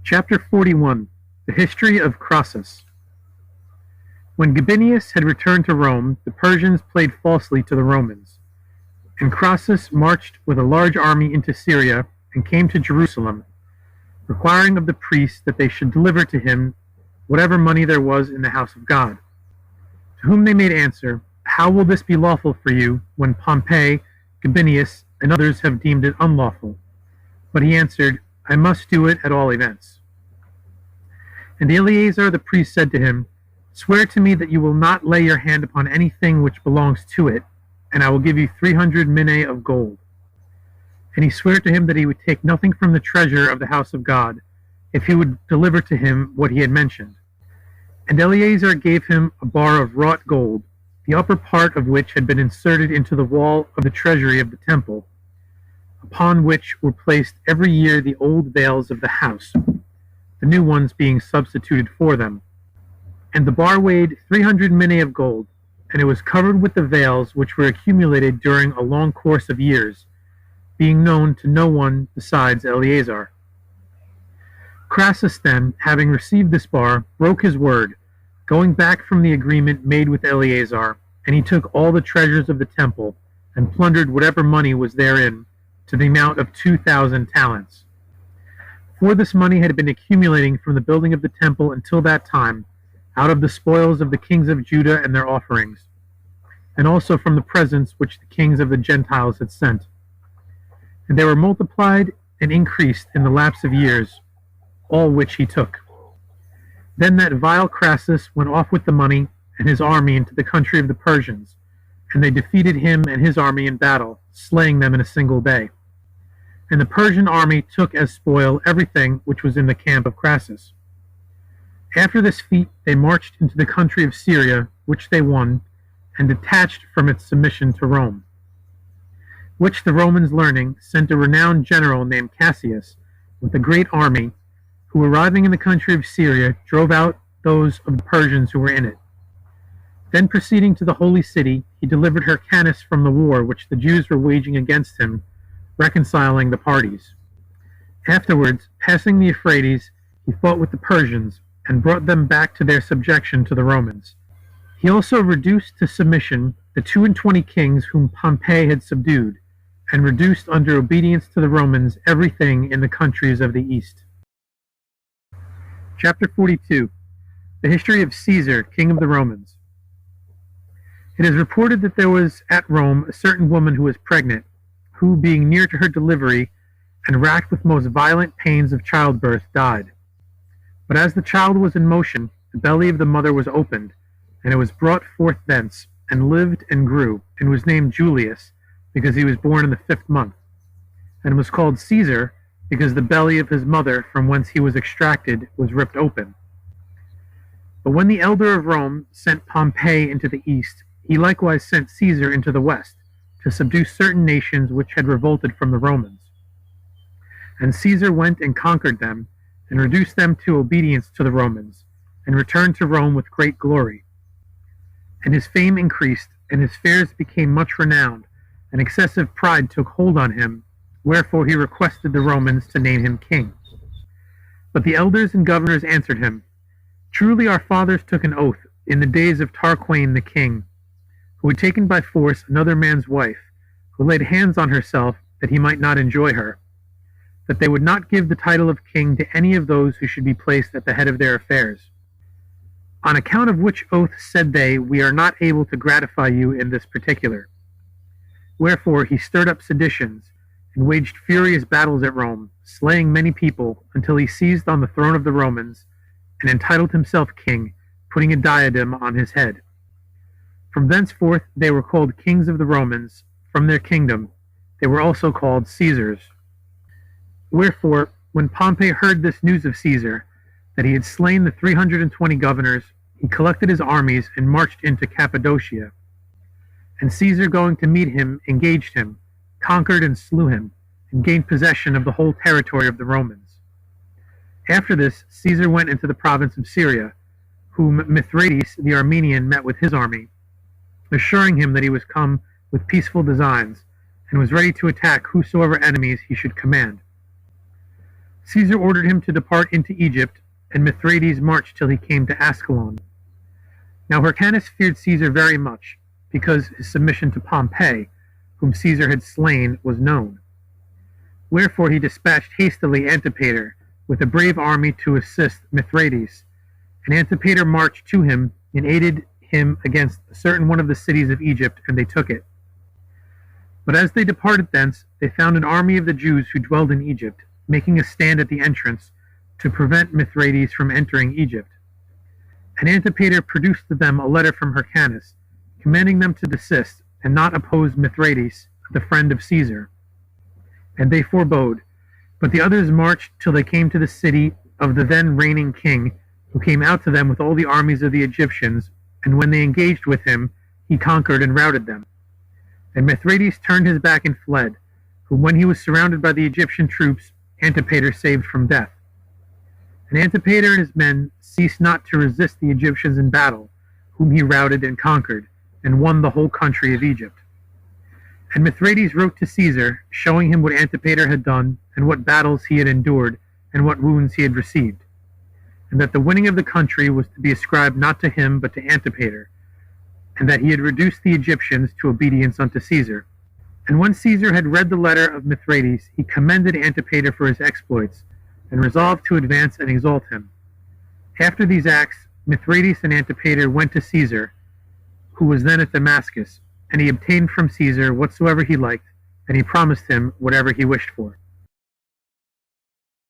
Chapter 41. The History of Crassus. When Gabinius had returned to Rome, the Persians played falsely to the Romans, and Crassus marched with a large army into Syria and came to Jerusalem, requiring of the priests that they should deliver to him whatever money there was in the house of God. To whom they made answer, "How will this be lawful for you, when Pompey, Gabinius, and others have deemed it unlawful?" But he answered, "I must do it at all events." And Eleazar the priest said to him, "Swear to me that you will not lay your hand upon anything which belongs to it, and I will give you 300 minae of gold." And he swore to him that he would take nothing from the treasure of the house of God, if he would deliver to him what he had mentioned. And Eleazar gave him a bar of wrought gold, the upper part of which had been inserted into the wall of the treasury of the temple, upon which were placed every year the old veils of the house, the new ones being substituted for them. And the bar weighed 300 minae of gold, and it was covered with the veils which were accumulated during a long course of years, being known to no one besides Eleazar. Crassus then, having received this bar, broke his word, going back from the agreement made with Eleazar, and he took all the treasures of the temple, and plundered whatever money was therein, to the amount of 2,000 talents. For this money had been accumulating from the building of the temple until that time, out of the spoils of the kings of Judah and their offerings, and also from the presents which the kings of the Gentiles had sent. And they were multiplied and increased in the lapse of years, all which he took. Then that vile Crassus went off with the money and his army into the country of the Persians, and they defeated him and his army in battle, slaying them in a single day. And the Persian army took as spoil everything which was in the camp of Crassus. After this feat they marched into the country of Syria, which they won, and detached from its submission to Rome, which the Romans learning sent a renowned general named Cassius with a great army, who arriving in the country of Syria drove out those of the Persians who were in it. Then proceeding to the holy city, he delivered Hyrcanus from the war which the Jews were waging against him, reconciling the parties. Afterwards, passing the Euphrates, he fought with the Persians, and brought them back to their subjection to the Romans. He also reduced to submission the 22 kings whom Pompey had subdued, and reduced under obedience to the Romans everything in the countries of the east. Chapter 42. The History of Caesar, King of the Romans. It is reported that there was at Rome a certain woman who was pregnant, who, being near to her delivery, and racked with most violent pains of childbirth, died. But as the child was in motion, the belly of the mother was opened, and it was brought forth thence, and lived and grew, and was named Julius, because he was born in the 5th month, and was called Caesar, because the belly of his mother, from whence he was extracted, was ripped open. But when the elder of Rome sent Pompey into the east, he likewise sent Caesar into the west, to subdue certain nations which had revolted from the Romans. And Caesar went and conquered them, and reduced them to obedience to the Romans, and returned to Rome with great glory. And his fame increased, and his fairs became much renowned, and excessive pride took hold on him, wherefore he requested the Romans to name him king. But the elders and governors answered him, "Truly our fathers took an oath in the days of Tarquin the king, who had taken by force another man's wife, who laid hands on herself that he might not enjoy her, that they would not give the title of king to any of those who should be placed at the head of their affairs. On account of which oath, said they, we are not able to gratify you in this particular." Wherefore he stirred up seditions, and waged furious battles at Rome, slaying many people, until he seized on the throne of the Romans, and entitled himself king, putting a diadem on his head. From thenceforth they were called kings of the Romans. From their kingdom they were also called Caesars. Wherefore, when Pompey heard this news of Caesar, that he had slain the 320 governors, he collected his armies and marched into Cappadocia. And Caesar, going to meet him, engaged him, conquered and slew him, and gained possession of the whole territory of the Romans. After this, Caesar went into the province of Syria, whom Mithridates the Armenian met with his army, assuring him that he was come with peaceful designs, and was ready to attack whosoever enemies he should command. Caesar ordered him to depart into Egypt, and Mithridates marched till he came to Ascalon. Now Hyrcanus feared Caesar very much, because his submission to Pompey, whom Caesar had slain, was known. Wherefore he dispatched hastily Antipater with a brave army to assist Mithridates, and Antipater marched to him and aided him against a certain one of the cities of Egypt, and they took it. But as they departed thence, they found an army of the Jews who dwelled in Egypt, making a stand at the entrance to prevent Mithridates from entering Egypt. And Antipater produced to them a letter from Hyrcanus, commanding them to desist and not oppose Mithridates, the friend of Caesar. And they forebode, but the others marched till they came to the city of the then reigning king, who came out to them with all the armies of the Egyptians, and when they engaged with him, he conquered and routed them. And Mithridates turned his back and fled, whom when he was surrounded by the Egyptian troops, Antipater saved from death. And Antipater and his men ceased not to resist the Egyptians in battle, whom he routed and conquered, and won the whole country of Egypt. And Mithridates wrote to Caesar, showing him what Antipater had done, and what battles he had endured, and what wounds he had received, and that the winning of the country was to be ascribed not to him but to Antipater, and that he had reduced the Egyptians to obedience unto Caesar. And when Caesar had read the letter of Mithridates, he commended Antipater for his exploits, and resolved to advance and exalt him. After these acts, Mithridates and Antipater went to Caesar, who was then at Damascus, and he obtained from Caesar whatsoever he liked, and he promised him whatever he wished for.